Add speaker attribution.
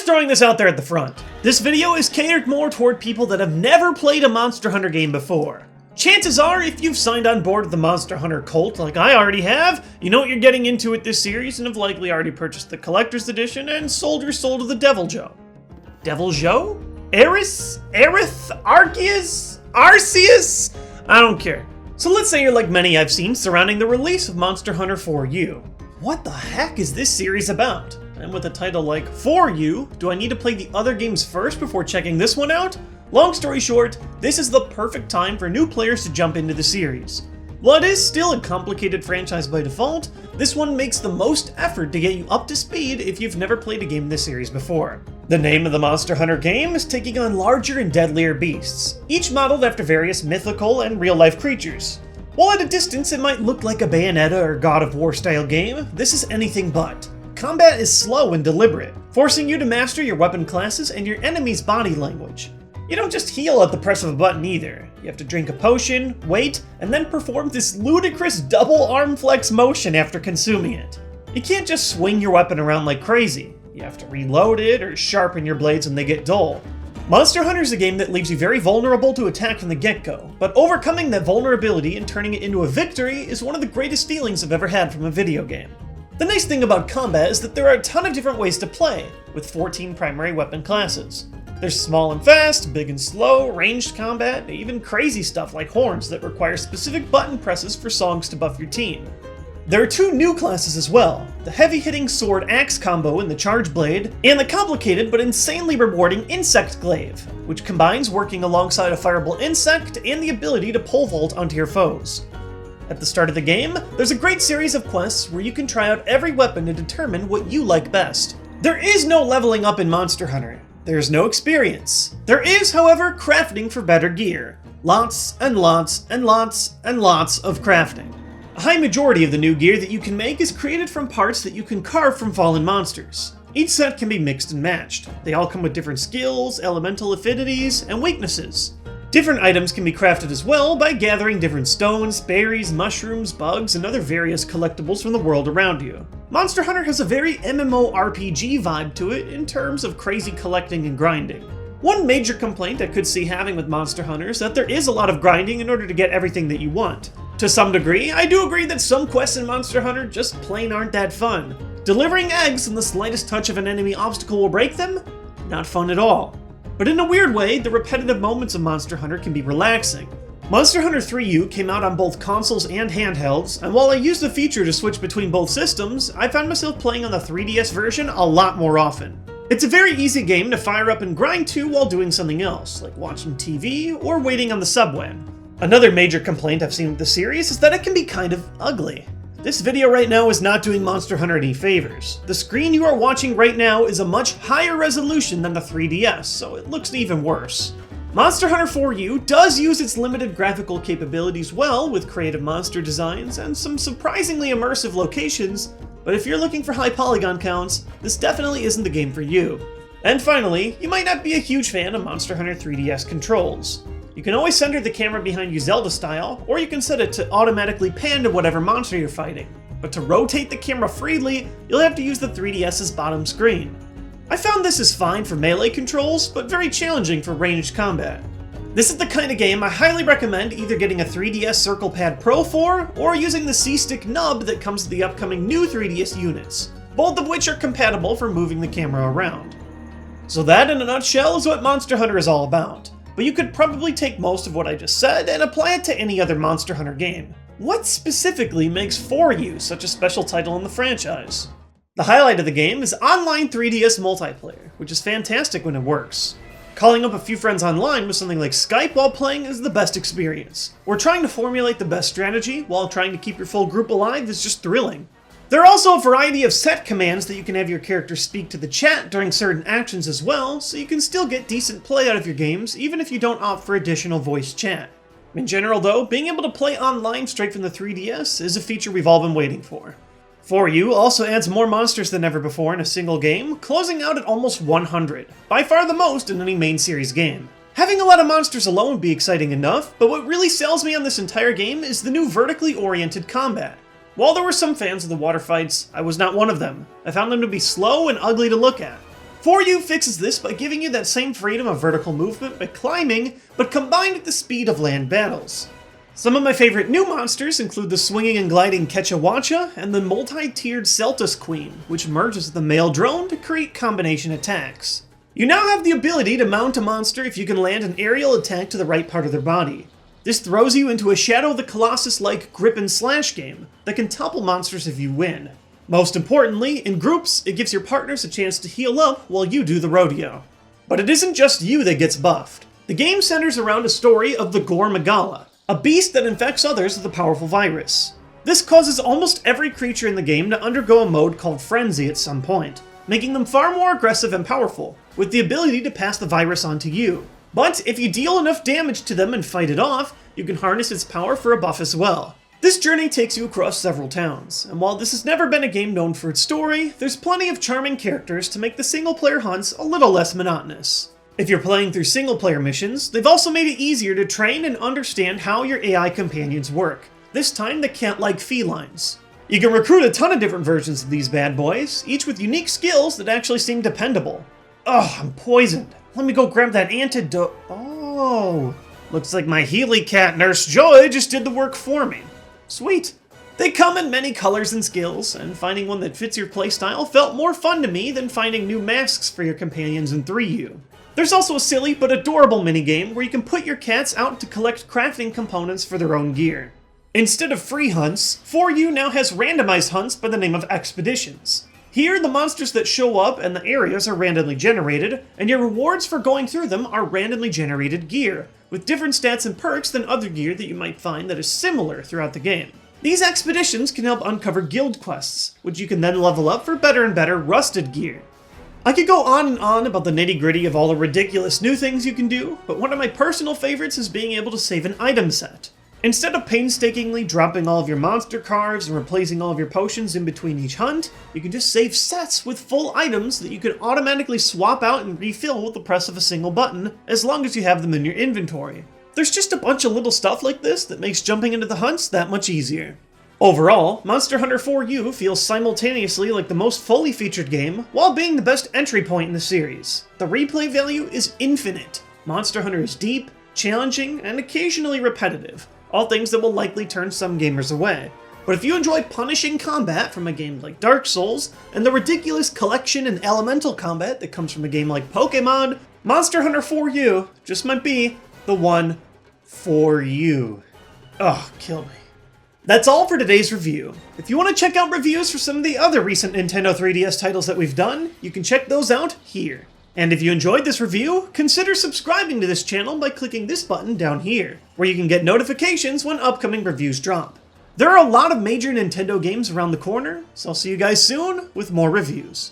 Speaker 1: throwing this out there at the front. This video is catered more toward people that have never played a Monster Hunter game before. Chances are, if you've signed on board with the Monster Hunter cult like I already have, you know what you're getting into with this series and have likely already purchased the Collector's Edition and sold your soul to the TheJWittz. TheJWittz? Eris? Aerith? Arceus? Arceus? I don't care. So let's say you're like many I've seen surrounding the release of Monster Hunter 4U. What the heck is this series about? And with a title like 4U, do I need to play the other games first before checking this one out? Long story short, this is the perfect time for new players to jump into the series. While it is still a complicated franchise by default, this one makes the most effort to get you up to speed if you've never played a game in this series before. The name of the Monster Hunter game is taking on larger and deadlier beasts, each modeled after various mythical and real-life creatures. While at a distance it might look like a Bayonetta or God of War style game, this is anything but. Combat is slow and deliberate, forcing you to master your weapon classes and your enemy's body language. You don't just heal at the press of a button either. You have to drink a potion, wait, and then perform this ludicrous double arm flex motion after consuming it. You can't just swing your weapon around like crazy. You have to reload it or sharpen your blades when they get dull. Monster Hunter is a game that leaves you very vulnerable to attack from the get-go, but overcoming that vulnerability and turning it into a victory is one of the greatest feelings I've ever had from a video game. The nice thing about combat is that there are a ton of different ways to play, with 14 primary weapon classes. There's small and fast, big and slow, ranged combat, and even crazy stuff like horns that require specific button presses for songs to buff your team. There are two new classes as well, the heavy-hitting sword-axe combo in the Charge Blade, and the complicated but insanely rewarding Insect Glaive, which combines working alongside a fireable insect and the ability to pole vault onto your foes. At the start of the game, there's a great series of quests where you can try out every weapon to determine what you like best. There is no leveling up in Monster Hunter. There's no experience. There is, however, crafting for better gear. Lots and lots and lots and lots of crafting. A high majority of the new gear that you can make is created from parts that you can carve from fallen monsters. Each set can be mixed and matched. They all come with different skills, elemental affinities, and weaknesses. Different items can be crafted as well by gathering different stones, berries, mushrooms, bugs, and other various collectibles from the world around you. Monster Hunter has a very MMORPG vibe to it in terms of crazy collecting and grinding. One major complaint I could see having with Monster Hunter is that there is a lot of grinding in order to get everything that you want. To some degree, I do agree that some quests in Monster Hunter just plain aren't that fun. Delivering eggs and the slightest touch of an enemy obstacle will break them? Not fun at all. But in a weird way, the repetitive moments of Monster Hunter can be relaxing. Monster Hunter 3U came out on both consoles and handhelds, and while I used the feature to switch between both systems, I found myself playing on the 3DS version a lot more often. It's a very easy game to fire up and grind to while doing something else, like watching TV or waiting on the subway. Another major complaint I've seen with the series is that it can be kind of ugly. This video right now is not doing Monster Hunter any favors. The screen you are watching right now is a much higher resolution than the 3DS, so it looks even worse. Monster Hunter 4U does use its limited graphical capabilities well with creative monster designs and some surprisingly immersive locations, but if you're looking for high polygon counts, this definitely isn't the game for you. And finally, you might not be a huge fan of Monster Hunter 3DS controls. You can always center the camera behind you Zelda style, or you can set it to automatically pan to whatever monster you're fighting. But to rotate the camera freely, you'll have to use the 3DS's bottom screen. I found this is fine for melee controls, but very challenging for ranged combat. This is the kind of game I highly recommend either getting a 3DS Circle Pad Pro for, or using the C-Stick nub that comes with the upcoming new 3DS units, both of which are compatible for moving the camera around. So that, in a nutshell, is what Monster Hunter is all about. But you could probably take most of what I just said and apply it to any other Monster Hunter game. What specifically makes 4U such a special title in the franchise? The highlight of the game is online 3DS multiplayer, which is fantastic when it works. Calling up a few friends online with something like Skype while playing is the best experience. Or trying to formulate the best strategy while trying to keep your full group alive is just thrilling. There are also a variety of set commands that you can have your character speak to the chat during certain actions as well, so you can still get decent play out of your games even if you don't opt for additional voice chat. In general though, being able to play online straight from the 3DS is a feature we've all been waiting for. 4U also adds more monsters than ever before in a single game, closing out at almost 100, by far the most in any main series game. Having a lot of monsters alone would be exciting enough, but what really sells me on this entire game is the new vertically oriented combat. While there were some fans of the water fights, I was not one of them. I found them to be slow and ugly to look at. 4U fixes this by giving you that same freedom of vertical movement by climbing, but combined with the speed of land battles. Some of my favorite new monsters include the swinging and gliding Ketchawacha and the multi-tiered Celtus Queen, which merges with the male drone to create combination attacks. You now have the ability to mount a monster if you can land an aerial attack to the right part of their body. This throws you into a Shadow of the Colossus-like grip and slash game that can topple monsters if you win. Most importantly, in groups, it gives your partners a chance to heal up while you do the rodeo. But it isn't just you that gets buffed. The game centers around a story of the Gore Magala, a beast that infects others with a powerful virus. This causes almost every creature in the game to undergo a mode called Frenzy at some point, making them far more aggressive and powerful, with the ability to pass the virus on to you. But if you deal enough damage to them and fight it off, you can harness its power for a buff as well. This journey takes you across several towns, and while this has never been a game known for its story, there's plenty of charming characters to make the single-player hunts a little less monotonous. If you're playing through single-player missions, they've also made it easier to train and understand how your AI companions work, this time the cat-like felines. You can recruit a ton of different versions of these bad boys, each with unique skills that actually seem dependable. Ugh, I'm poisoned. Let me go grab that antidote. Oh, looks like my Healy cat Nurse Joy just did the work for me. Sweet. They come in many colors and skills, and finding one that fits your playstyle felt more fun to me than finding new masks for your companions in 3U. There's also a silly but adorable minigame where you can put your cats out to collect crafting components for their own gear. Instead of free hunts, 4U now has randomized hunts by the name of expeditions. Here, the monsters that show up and the areas are randomly generated, and your rewards for going through them are randomly generated gear, with different stats and perks than other gear that you might find that is similar throughout the game. These expeditions can help uncover guild quests, which you can then level up for better and better rusted gear. I could go on and on about the nitty-gritty of all the ridiculous new things you can do, but one of my personal favorites is being able to save an item set. Instead of painstakingly dropping all of your monster cards and replacing all of your potions in between each hunt, you can just save sets with full items that you can automatically swap out and refill with the press of a single button, as long as you have them in your inventory. There's just a bunch of little stuff like this that makes jumping into the hunts that much easier. Overall, Monster Hunter 4U feels simultaneously like the most fully featured game, while being the best entry point in the series. The replay value is infinite. Monster Hunter is deep, challenging, and occasionally repetitive, all things that will likely turn some gamers away. But if you enjoy punishing combat from a game like Dark Souls, and the ridiculous collection and elemental combat that comes from a game like Pokémon, Monster Hunter 4U just might be the one for you. Ugh, kill me. That's all for today's review. If you want to check out reviews for some of the other recent Nintendo 3DS titles that we've done, you can check those out here. And if you enjoyed this review, consider subscribing to this channel by clicking this button down here, where you can get notifications when upcoming reviews drop. There are a lot of major Nintendo games around the corner, so I'll see you guys soon with more reviews.